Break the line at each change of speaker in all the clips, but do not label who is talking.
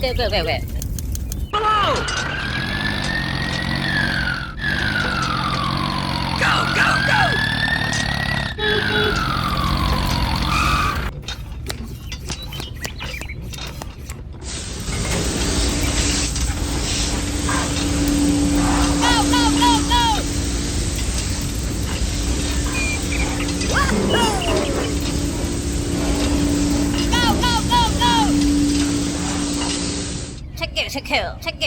Okay.
Below! Go!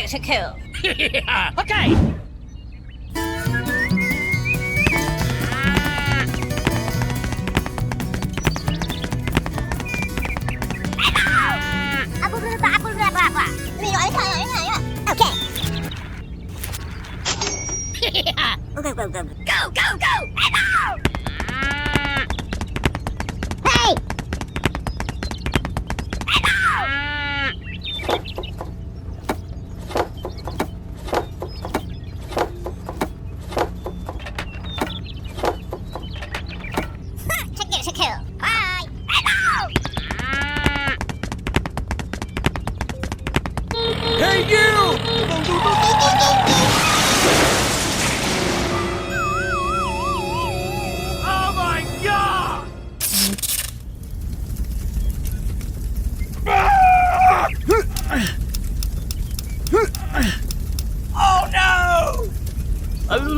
Check kill.
Yeah, okay!
Okay.
Go!
Hey! Check kill. Hi!
Hey, you! Oh my god! Oh no!
Okay.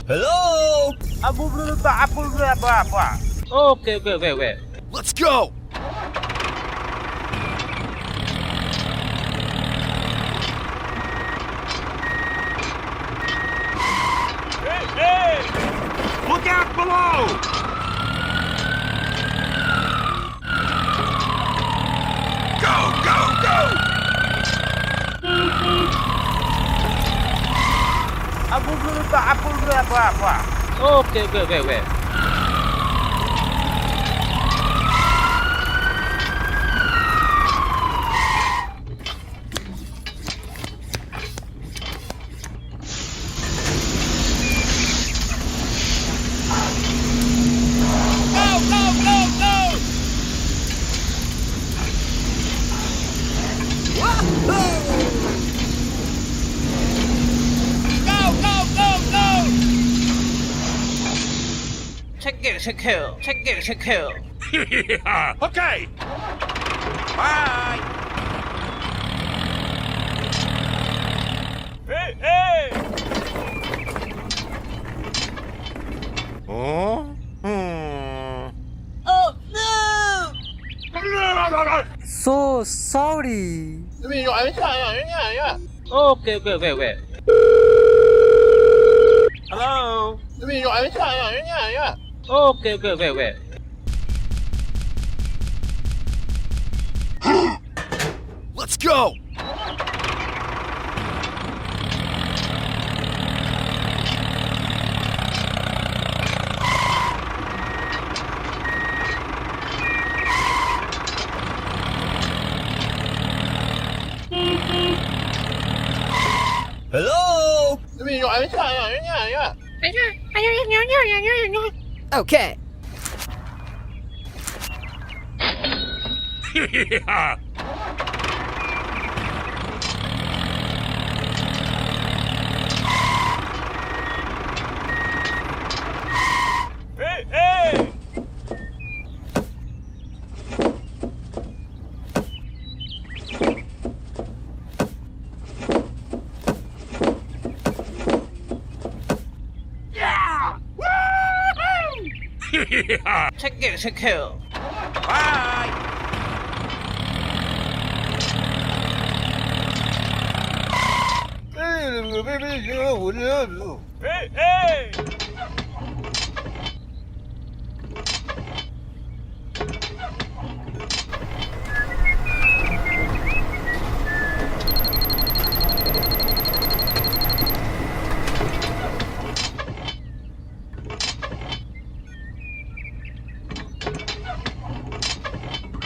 Hello?
Okay.
Let's go! Hey! Look out below! Go!
Okay.
Go!
Check kill.
Yeah, okay! Bye! Hey!
Oh no! So sorry. Okay.
Hello?
Okay.
Let's go! Hello?
Okay.
Yeah. Hey! Yeah! Woo! Yeah!
Check kill.
Bye! Hey!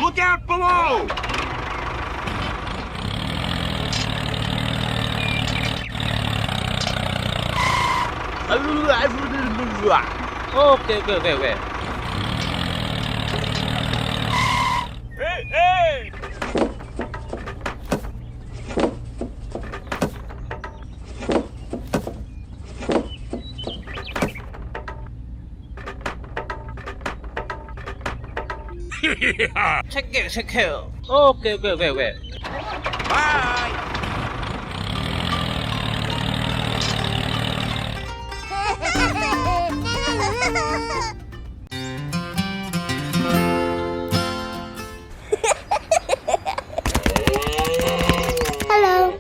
Look out below!
Okay, okay, okay, okay.
Hey, hey!
Take it, take it. Okay, okay, okay, okay.
Bye!
Hello.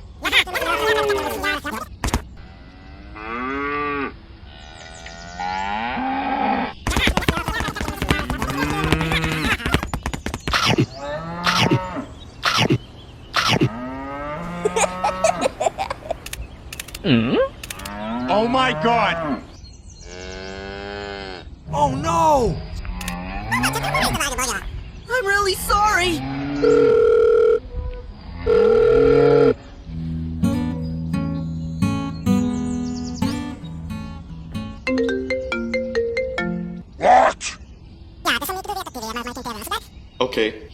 Oh my god!
Oh no! I'm really sorry!
What?
Okay.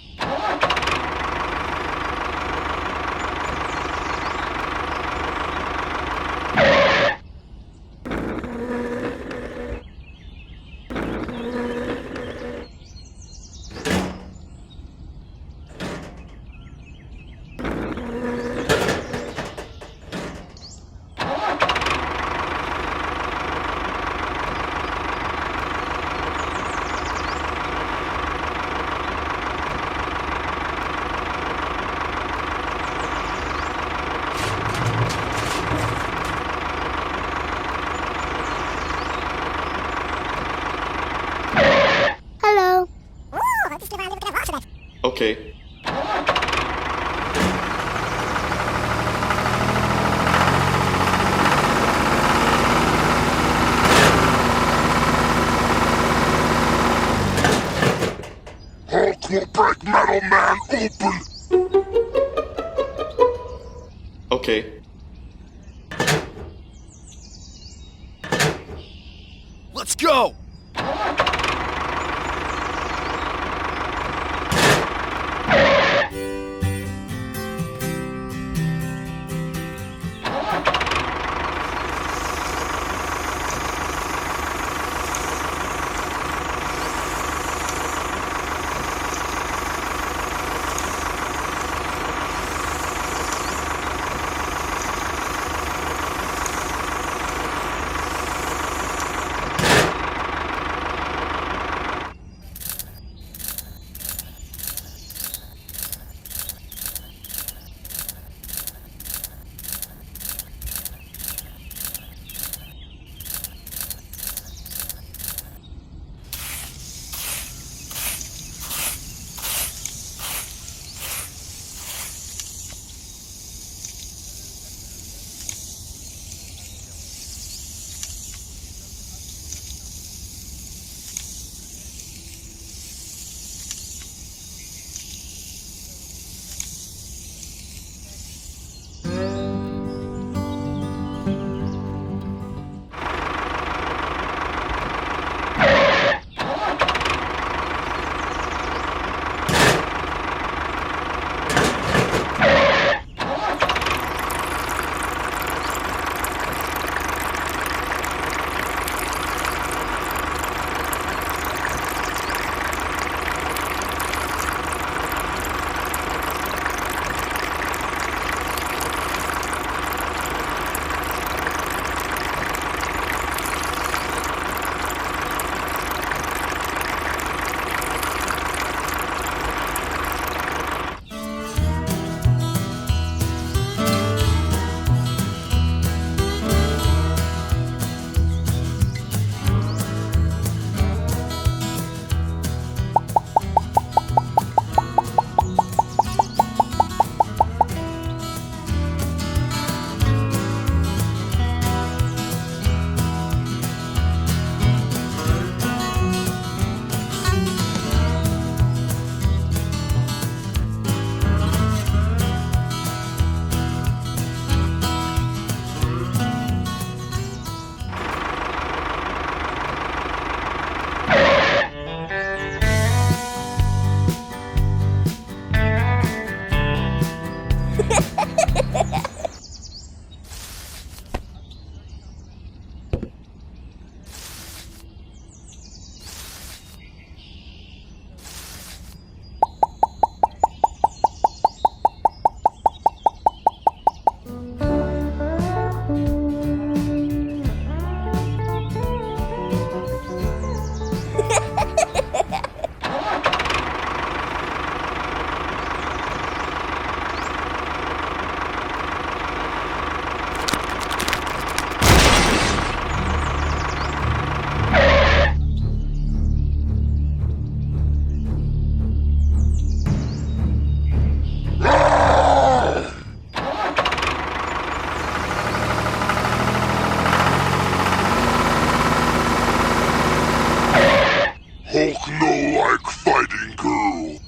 Hello.
Okay.
Hulk will break Metal Man open!
Okay.
Let's go!
Hulk no like fighting girl.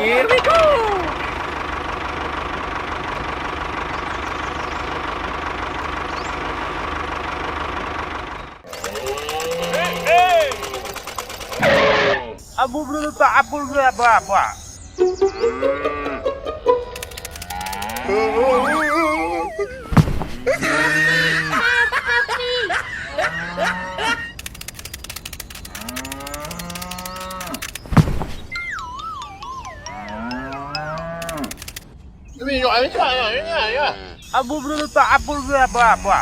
Here we go! Abu berapa? Apul berapa? Apa? Abu berapa? Apul berapa? Apa?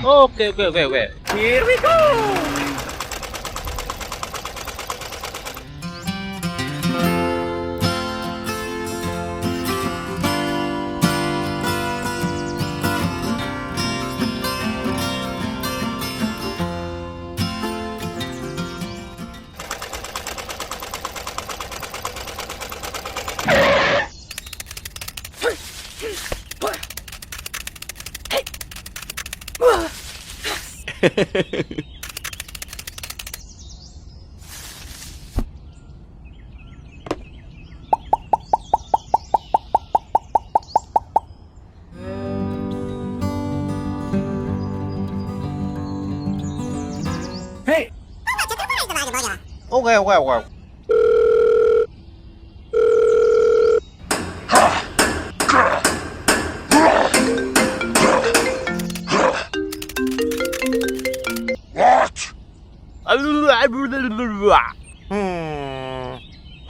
Oke. Here we go! Hey! Okay.
What?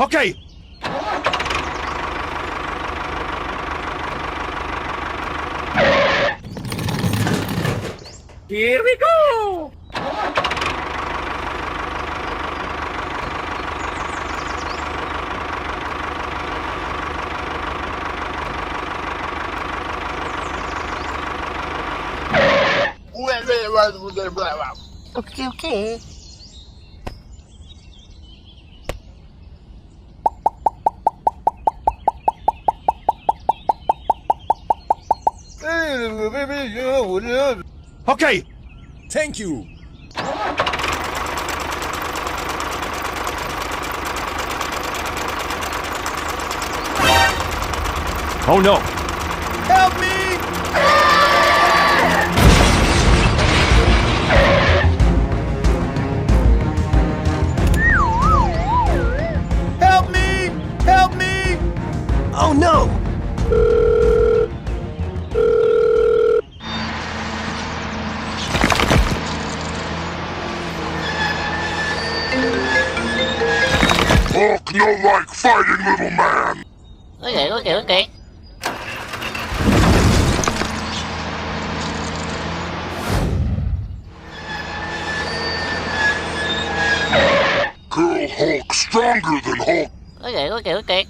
Okay.
Here we go! Okay.
Okay. Thank you. Oh no. Help me!
Hulk no like fighting, little man.
Okay.
Girl Hulk stronger than Hulk.
Okay.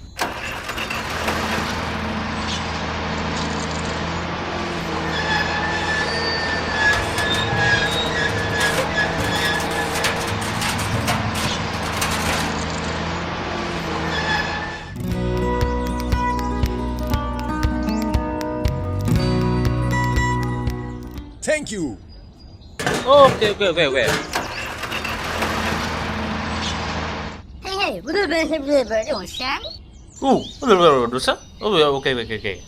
Thank you.
Okay.
Hey, blah, 有声。
Dosa? Okay.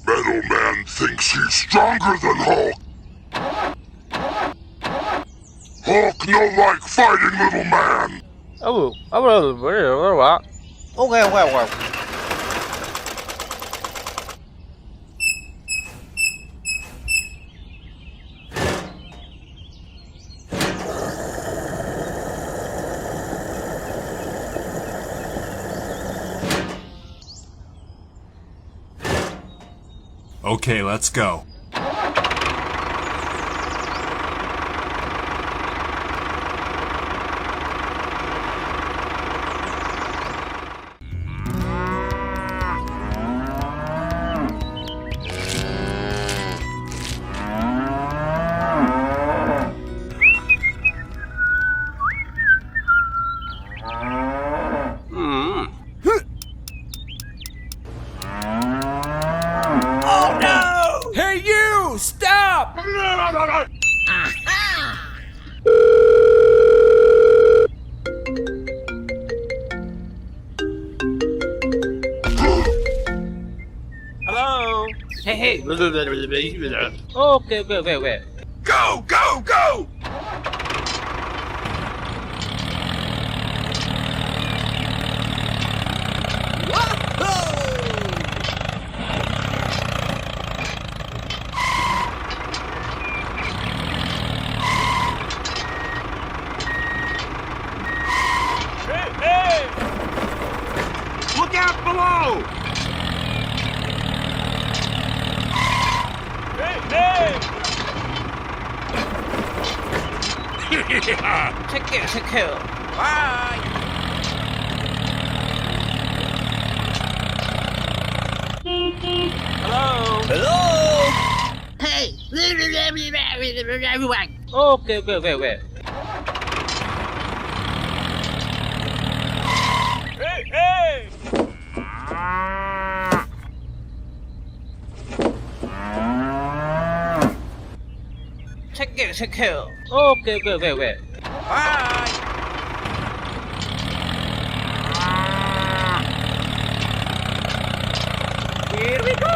Metal Man thinks he's stronger than Hulk. Hulk no like fighting, little man.
Okay.
Okay, let's go. Oh no! Hey you! Stop!
Hello. Hey. Okay.
Go!
Hey! Look out below! Hey! Take care. Bye! Hello?
Hey,
Okay, okay, okay, okay.
Hey, hey!
Check it, check it. Okay, okay, okay, okay.
Bye! Here we go!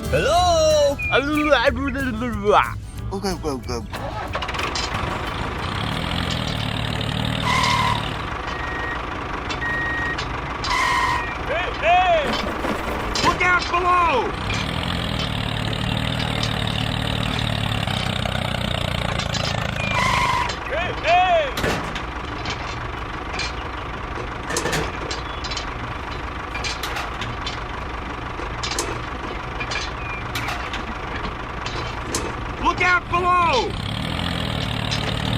Hello?
Okay, go, go.
Hey, hey! Look out below! Hey, hey! Look out below!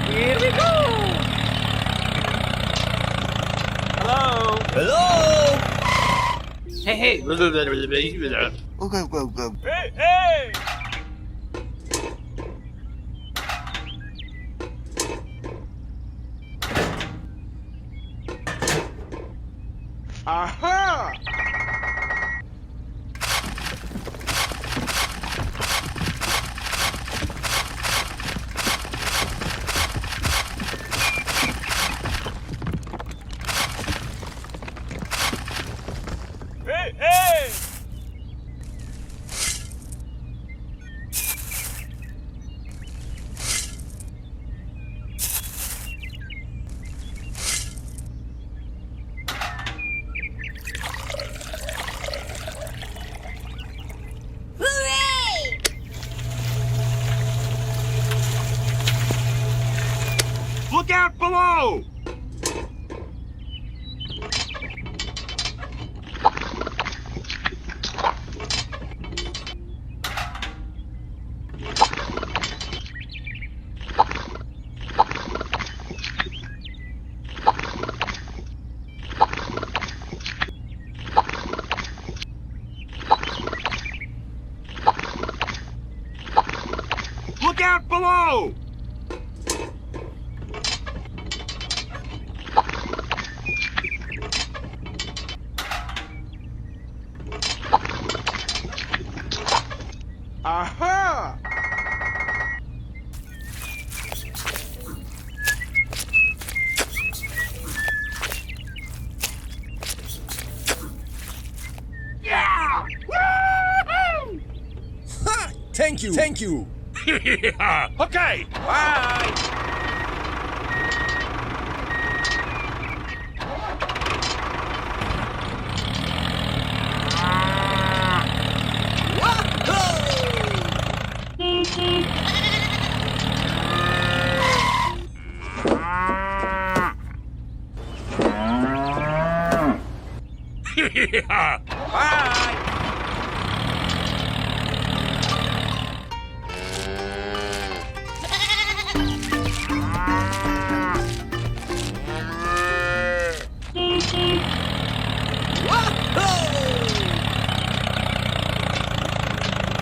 Here we go! Hello?
Hello?
Hey, hey.
Okay, go, go.
Hey, hey! Aha! Hey, hey!
Hooray!
Look out below! Look out below! Aha! Yeah! Woo!
Ha! Thank you. Thank you.
Okay, bye! Bye!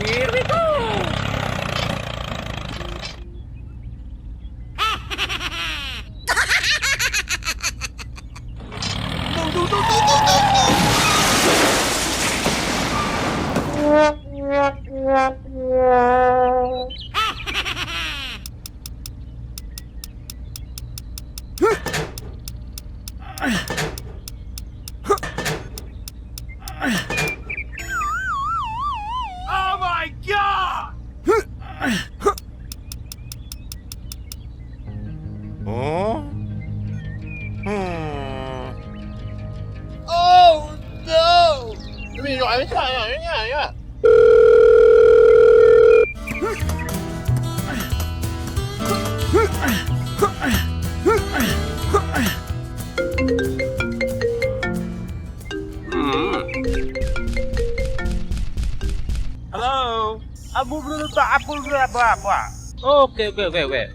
Here we go!
Oh no!
Hello. Okay, okay, okay, okay.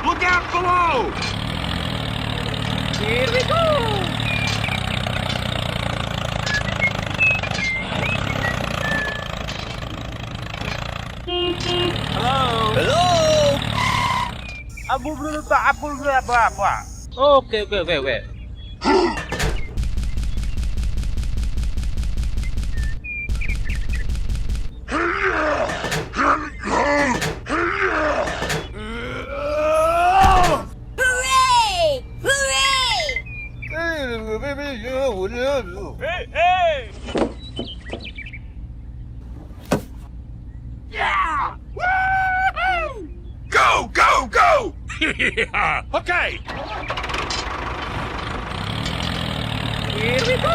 Look out below!
Here we go.
Hello!
Okay, okay, okay, okay.
Hooray! Hooray!
Go, go, go! Yeah. Okay.
Here we go.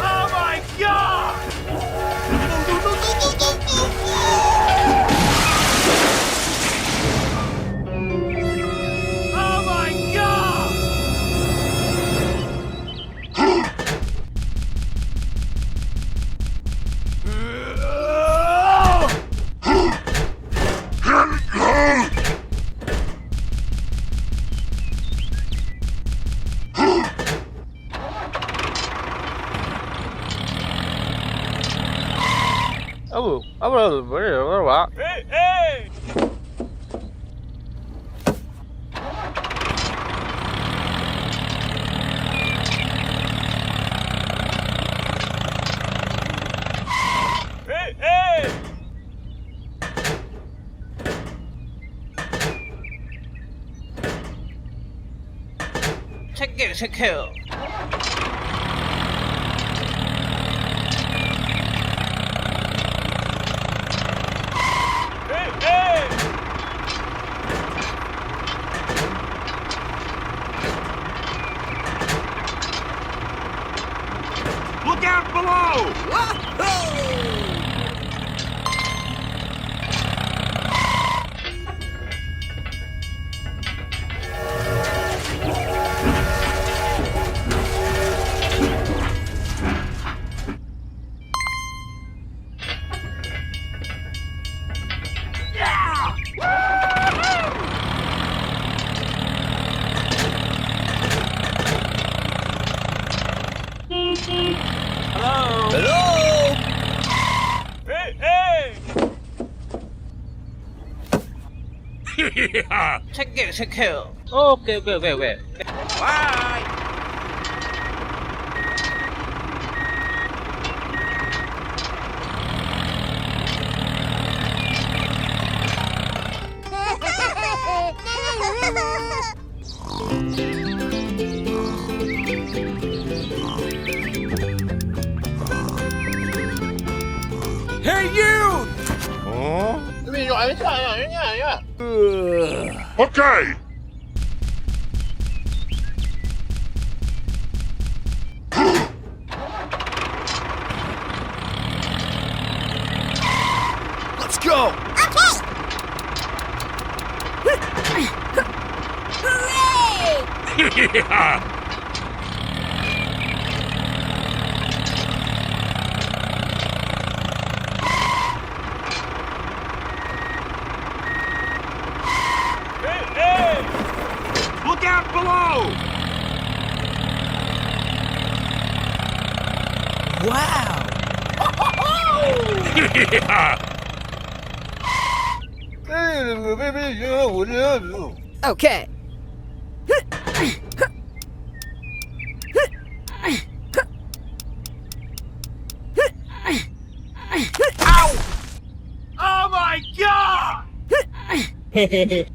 Oh my God! Oh my God! Hey, hey! Hey, hey!
Check it, check it.
Hey, hey! Look out below!
Hello!
Hey, hey! Yeah.
Check it, check it. Okay, okay, okay, okay.
Bye!
Hey, you!
Okay.
Let's go!
Okay!
Look out below!
Wow!
Okay.
Oh my god!
Hooray! Hooray!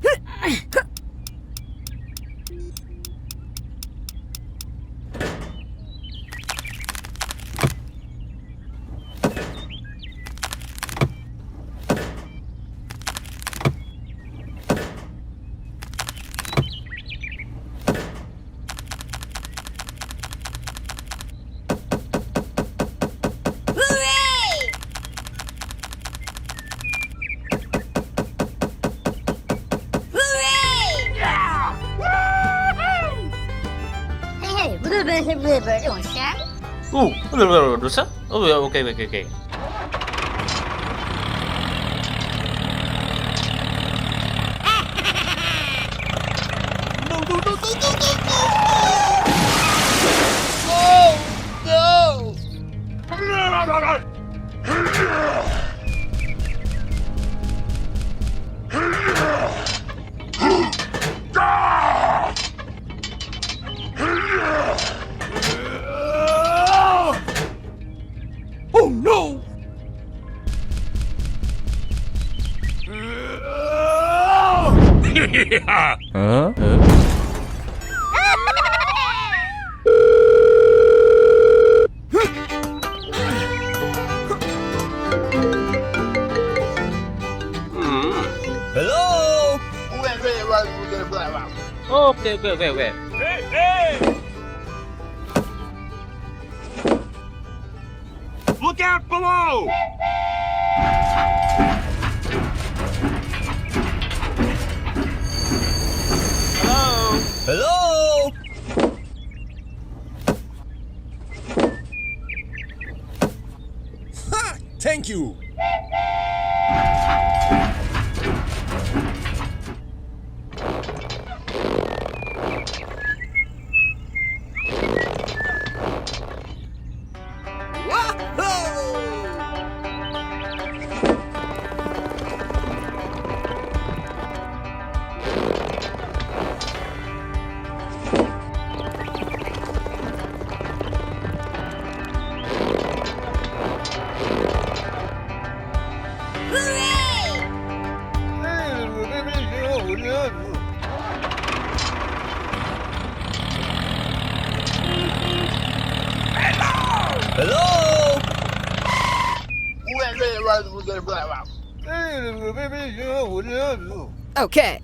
Hey, hey, blah, 这种声。
哦，不是，哦，OK。
Oh no!
Oh no!
Hello?
OK。Look
out below!
Hello?
Ha! Thank you!
Hello?
Okay.